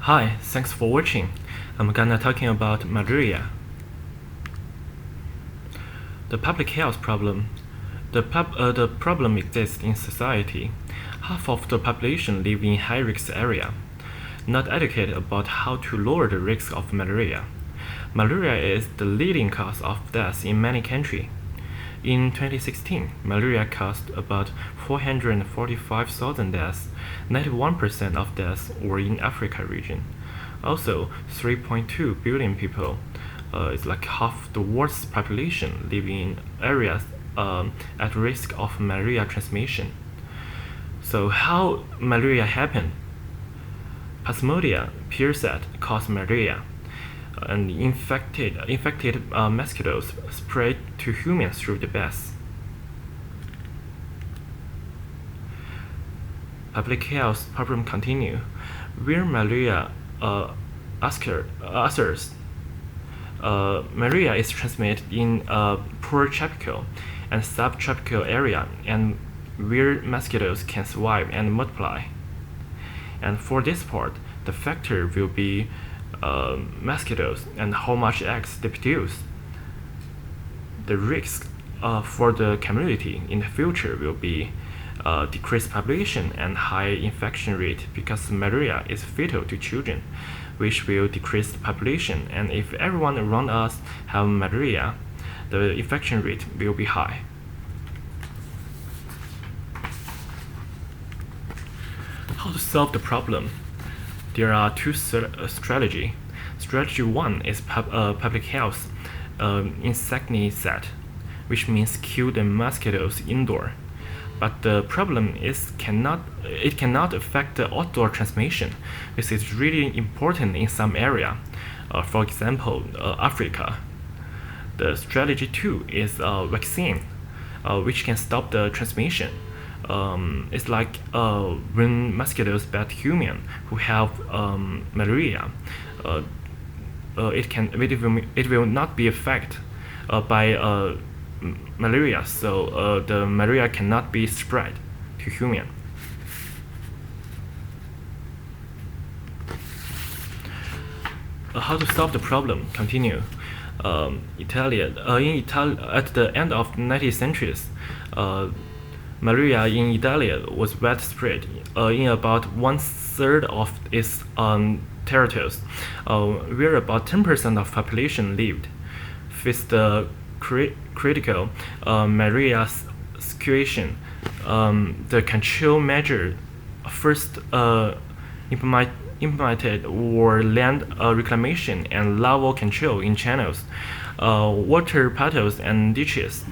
Hi, thanks for watching. I'm gonna talking about malaria. The public health problem. The problem exists in society. Half of the population live in high-risk area, not educated about how to lower the risk of malaria. Malaria is the leading cause of death in many countries. In 2016, malaria caused about 445,000 deaths. 91% of deaths were in Africa region. Also, 3.2 billion people, it's like half the world's population, live in areas at risk of malaria transmission. So how malaria happen? Plasmodium parasite cause malaria, and infected mosquitoes spread to humans through the bats. Public health problem continue. Where malaria occurs, malaria is transmitted in poor tropical and subtropical area, and where mosquitoes can survive and multiply. And for this part, the factor will be mosquitoes and how much eggs they produce. The risk for the community in the future will be decreased population and high infection rate, because malaria is fatal to children, which will decrease the population. And if everyone around us have malaria, the infection rate will be high. How to solve the problem? There are two strategies. Strategy 1 is public health insecticide, which means kill the mosquitoes indoor. But the problem is it cannot affect the outdoor transmission. This is really important in some area. For example, Africa. The strategy 2 is vaccine, which can stop the transmission. It's like when mosquitoes bite human who have malaria, it will not be affected by malaria, so the malaria cannot be spread to human. How to solve the problem? Continue. At the end of the 19th century, malaria in Italy was widespread in about 1/3 of its territories, where about 10% of population lived. With the critical malaria situation, the control measure first implemented were land reclamation and larval control in channels, water puddles and ditches.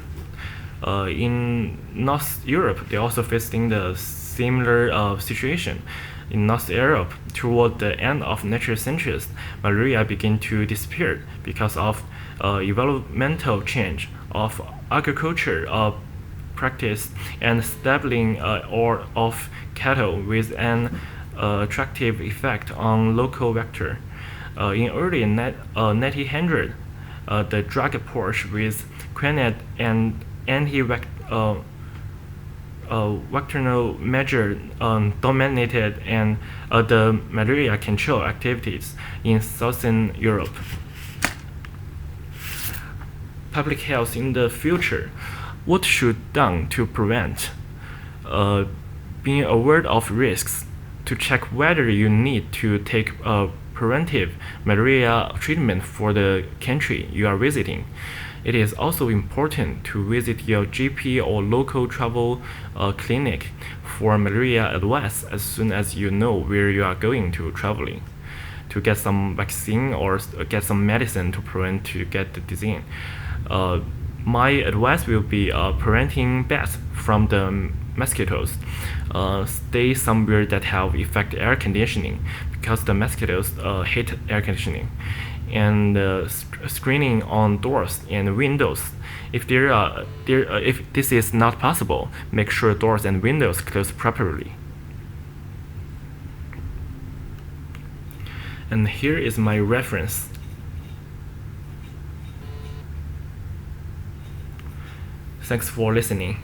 In North Europe, they also facing the similar situation. In North Europe, toward the end of 19th century, malaria began to disappear because of environmental change of agriculture practice and stabling of cattle with an attractive effect on local vector. In early 1900, the drug approach with quinine and anti-vectorial measure dominated and the malaria control activities in Southern Europe. Public health in the future. What should done to prevent? Being aware of risks, to check whether you need to take preventive malaria treatment for the country you are visiting. It is also important to visit your GP or local travel clinic for malaria advice as soon as you know where you are going to traveling, to get some vaccine or get some medicine to prevent to get the disease. My advice will be preventing bats from the mosquitoes. Stay somewhere that have effective air conditioning, because the mosquitoes hate air conditioning. And screening on doors and windows. If this is not possible, make sure doors and windows close properly. And here is my reference. Thanks for listening.